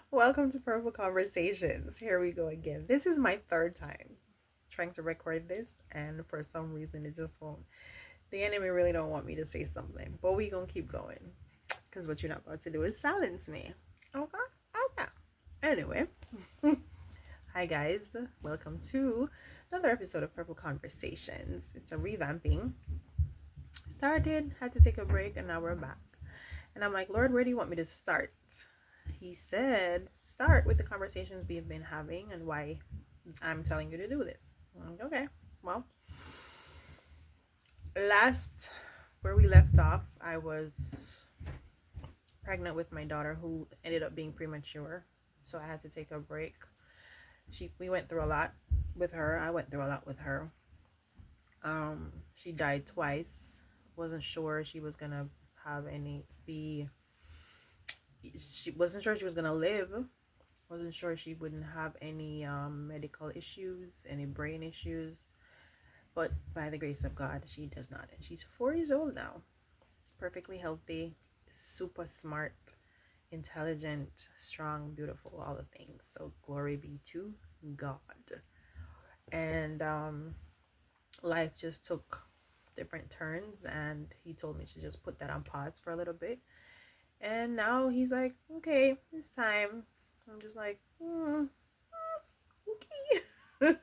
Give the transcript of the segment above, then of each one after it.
Welcome to Purple Conversations. Here we go again. This is my third time trying to record this, and for some reason, it just won't. The enemy really don't want me to say something, but we gonna keep going because what you're not about to do is silence me. Okay, okay. Anyway, hi guys. Welcome to another episode of Purple Conversations. It's a revamping. Started, had to take a break, and now we're back. And I'm like, Lord, where do you want me to start? He said, start with the conversations we've been having and why I'm telling you to do this. I'm like, okay, well, last where we left off, I was pregnant with my daughter who ended up being premature. So I had to take a break. We went through a lot with her. I went through a lot with her. She died twice. Wasn't sure she was gonna have any be she wasn't sure she was gonna live. Wasn't sure she wouldn't have any medical issues, any brain issues, but by the grace of God, she does not. And she's 4 years old now, perfectly healthy, super smart, intelligent, strong, beautiful, all the things. So glory be to God. And life just took different turns, and he told me to just put that on pause for a little bit. And now he's like, okay, it's time. I'm just like, okay.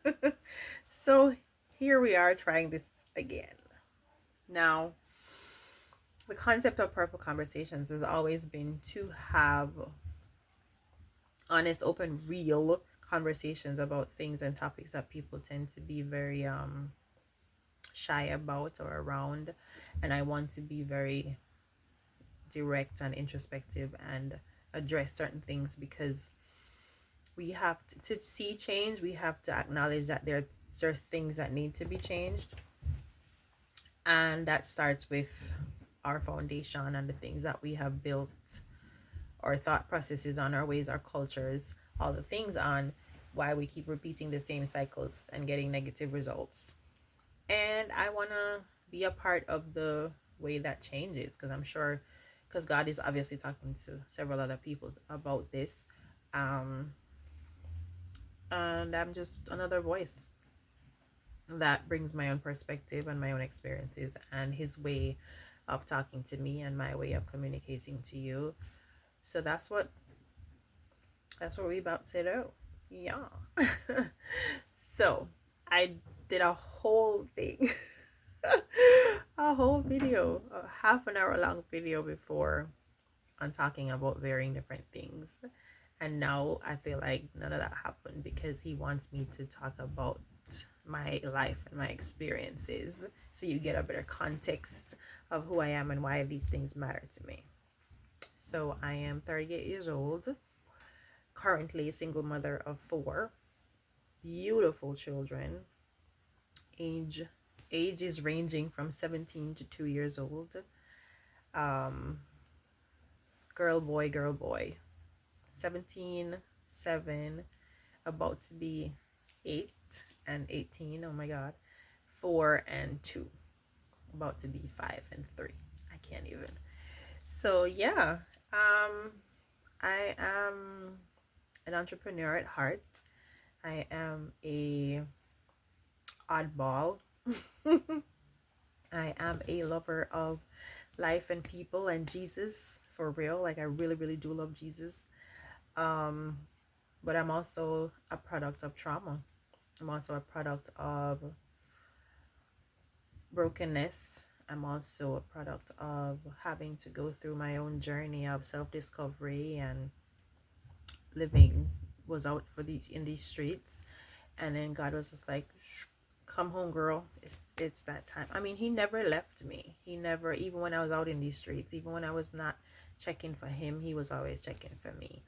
So here we are trying this again. Now, the concept of Purple Conversations has always been to have honest, open, real conversations about things and topics that people tend to be very shy about or around. And I want to be very direct and introspective and address certain things because we have to see change. We have to acknowledge that there are things that need to be changed, and that starts with our foundation and the things that we have built, our thought processes on, our ways, our cultures, all the things on why we keep repeating the same cycles and getting negative results. And I want to be a part of the way that changes, because I'm sure, because God is obviously talking to several other people about this. um and I'm just another voice that brings my own perspective and my own experiences and his way of talking to me and my way of communicating to you. So that's what we about to do. Yeah. So I did a whole thing, a whole video, a half an hour long video before on talking about varying different things. And now I feel like none of that happened because he wants me to talk about my life and my experiences so you get a better context of who I am and why these things matter to me. So I am 38 years old, currently a single mother of four beautiful children. Age age is ranging from 17 to 2 years old. Um girl boy. 17, 7, about to be 8 and 18. Oh my god. 4 and 2, about to be 5 and 3. I can't even. So yeah, um I am an entrepreneur at heart. I am a oddball. I am a lover of life and people and Jesus, for real. Like I really really do love Jesus. um but I'm also a product of trauma. I'm also a product of brokenness. I'm also a product of having to go through my own journey of self-discovery and living was out for these in these streets. And then God was just like, come home girl, it's that time. I mean, he never left me. He never, even when I was out in these streets, even when I was not checking for him, he was always checking for me.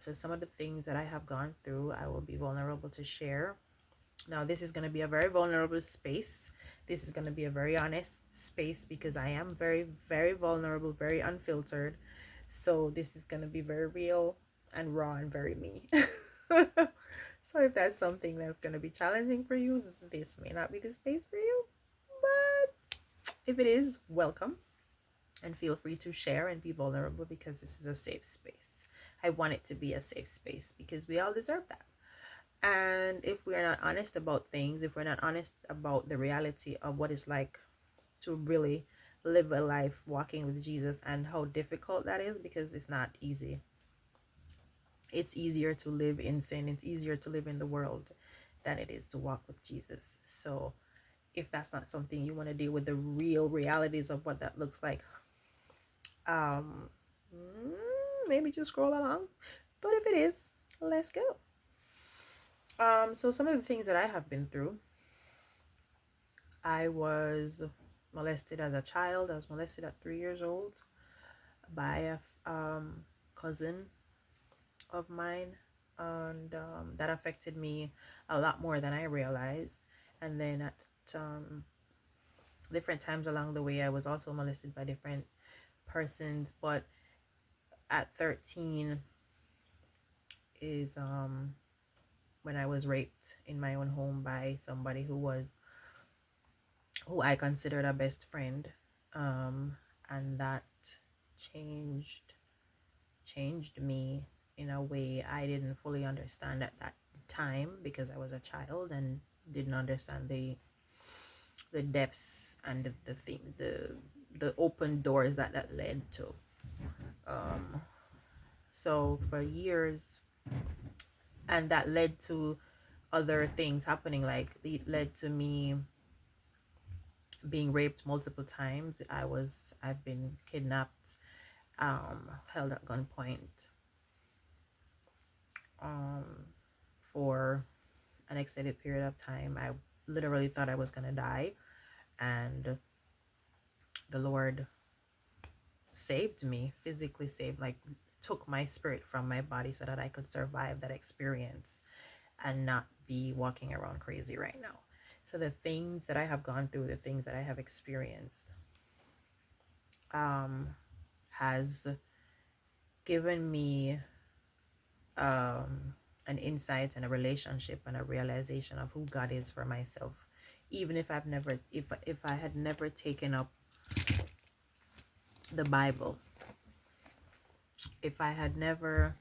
So some of the things that I have gone through, I will be vulnerable to share. Now, this is going to be a very vulnerable space. This is going to be a very honest space because I am very, very vulnerable, very unfiltered. So, this is going to be very real and raw and very me. So, if that's something that's going to be challenging for you, this may not be the space for you. But if it is, welcome and feel free to share and be vulnerable because this is a safe space. I want it to be a safe space because we all deserve that. And if we're not honest about things, if we're not honest about the reality of what it's like to really live a life walking with Jesus and how difficult that is, because it's not easy. It's easier to live in sin, it's easier to live in the world than it is to walk with Jesus. So if that's not something you want to deal with the real realities of what that looks like, um maybe just scroll along. But if it is, let's go. So some of the things that I have been through: I was molested as a child. I was molested at 3 years old by a cousin of mine, and that affected me a lot more than I realized. And then at um, different times along the way, I was also molested by different persons. But at 13 is when I was raped in my own home by somebody who I considered a best friend, and that changed changed me in a way I didn't fully understand at that time because I was a child and didn't understand the depths and the thing the open doors that led to. Um, so for years, and that led to other things happening. Like it led to me being raped multiple times. I've been kidnapped, held at gunpoint, um, for an extended period of time. I literally thought I was gonna die, and the Lord saved me, physically saved, like took my spirit from my body so that I could survive that experience and not be walking around crazy right now. So the things that I have gone through, the things that I have experienced, um, has given me an insight and a relationship and a realization of who God is for myself. Even if I've never, if I had never taken up the Bible, if I had never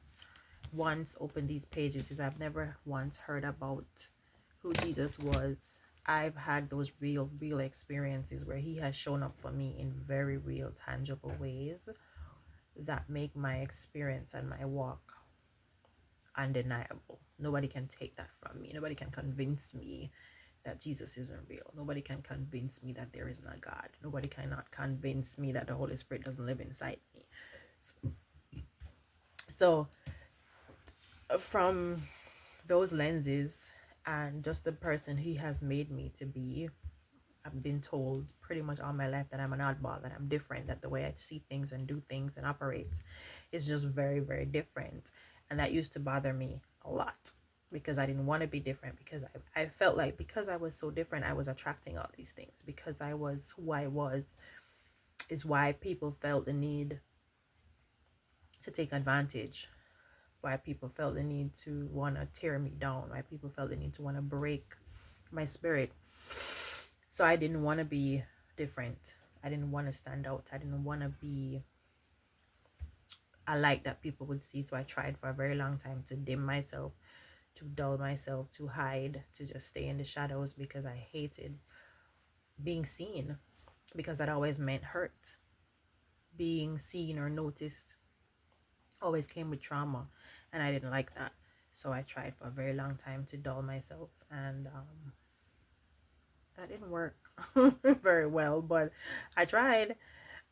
once opened these pages, if I've never once heard about who Jesus was, I've had those real experiences where he has shown up for me in very real, tangible ways that make my experience and my walk undeniable. Nobody can take that from me. Nobody can convince me that Jesus isn't real. Nobody can convince me that there isn't a God. Nobody cannot convince me that the Holy Spirit doesn't live inside me. So from those lenses and just the person he has made me to be, I've been told pretty much all my life that I'm an oddball, that I'm different, that the way I see things and do things and operate is just very different. And that used to bother me a lot because I didn't want to be different, because I felt like because I was so different, I was attracting all these things. Because I was who I was is why people felt the need to take advantage, why people felt the need to want to tear me down, why people felt the need to want to break my spirit. So I didn't want to be different. I didn't want to stand out. I didn't want to be a light that people would see. So I tried for a very long time to dim myself, to dull myself, to hide, to just stay in the shadows because I hated being seen, because that always meant hurt. Being seen or noticed always came with trauma, and I didn't like that. So I tried for a very long time to dull myself, and that didn't work very well, but I tried.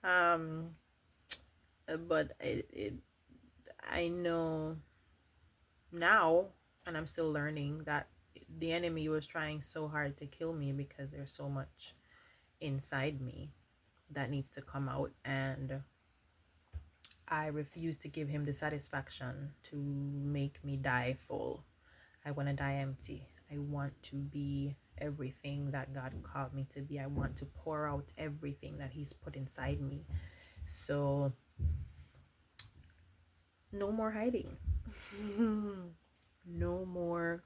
Um, but I know now, and I'm still learning, that the enemy was trying so hard to kill me because there's so much inside me that needs to come out, and I refuse to give him the satisfaction to make me die full. I want to die empty. I want to be everything that God called me to be. I want to pour out everything that he's put inside me. So no more hiding. No more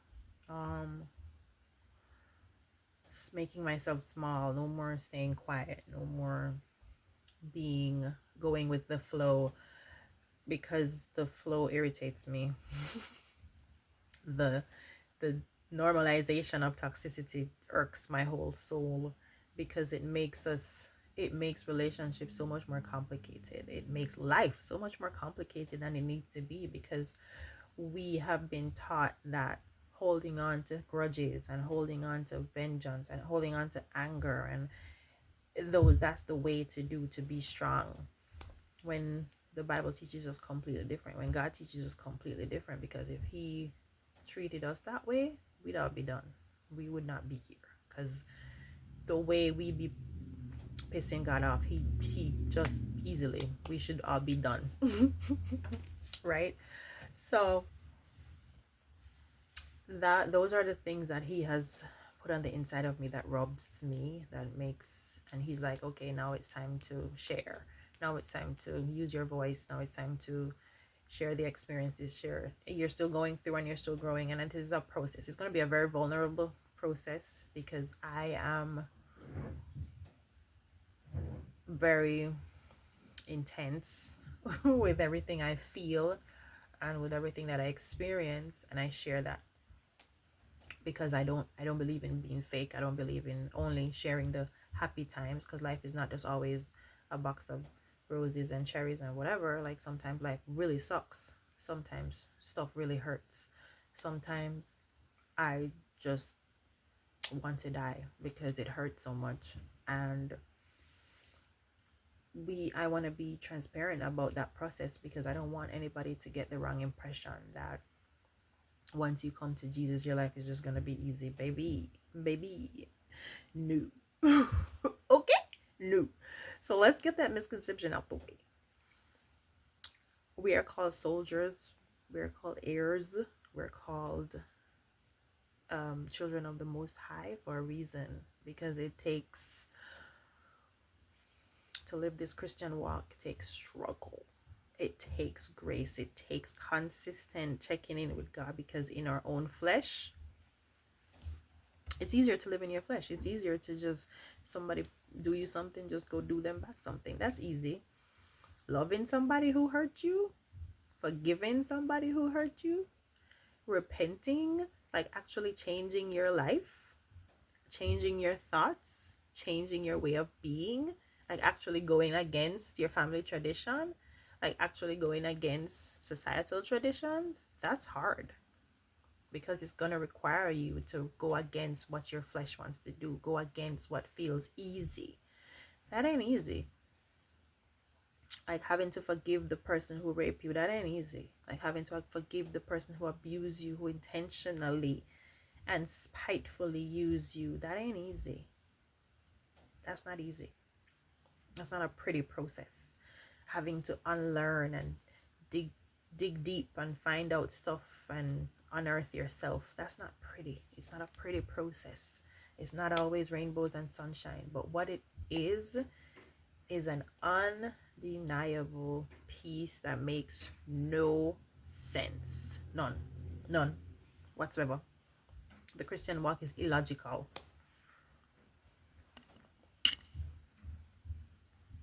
making myself small. No more staying quiet. No more being going with the flow. because the flow irritates me. the the normalization of toxicity irks my whole soul because it makes relationships so much more complicated. It makes life so much more complicated than it needs to be because we have been taught that holding on to grudges and holding on to vengeance and holding on to anger and those that's the way to be strong, when the Bible teaches us completely different, when God teaches us completely different, because if he treated us that way, we'd all be done. We would not be here because the way we be pissing God off, he just easily, we should all be done. Right? So that those are the things that he has put on the inside of me that rubs me, that makes, and he's like, okay, now it's time to share. Now it's time to use your voice. Now it's time to share the experiences, share. You're still going through and you're still growing, and it is a process. It's going to be a very vulnerable process because I am very intense with everything I feel and with everything that I experience, and I share that because I don't believe in being fake. I don't believe in only sharing the happy times, because life is not just always a box of roses and cherries and whatever. Like sometimes life really sucks. Sometimes stuff really hurts. Sometimes I just want to die because it hurts so much. And I want to be transparent about that process because I don't want anybody to get the wrong impression that once you come to Jesus, your life is just gonna be easy, baby. Baby. No. Okay? No. So let's get that misconception out the way. We are called soldiers, we are called heirs, we're called children of the Most High for a reason, because it takes, to live this Christian walk, it takes struggle. It takes grace. It takes consistent checking in with God, because in our own flesh, it's easier to live in your flesh. It's easier to just, somebody do you something, just go do them back something. That's easy. Loving somebody who hurt you, forgiving somebody who hurt you, repenting, like actually changing your life, changing your thoughts, changing your way of being, like actually going against your family tradition, like actually going against societal traditions, that's hard, because it's going to require you to go against what your flesh wants to do, go against what feels easy. That ain't easy. Like having to forgive the person who raped you, that ain't easy. Like having to forgive the person who abused you, who intentionally and spitefully use you, that ain't easy. That's not easy. That's not a pretty process. Having to unlearn and dig deep and find out stuff and unearth yourself, that's not pretty. It's not a pretty process. It's not always rainbows and sunshine, but what it is an undeniable peace that makes no sense. None whatsoever. The Christian walk is illogical.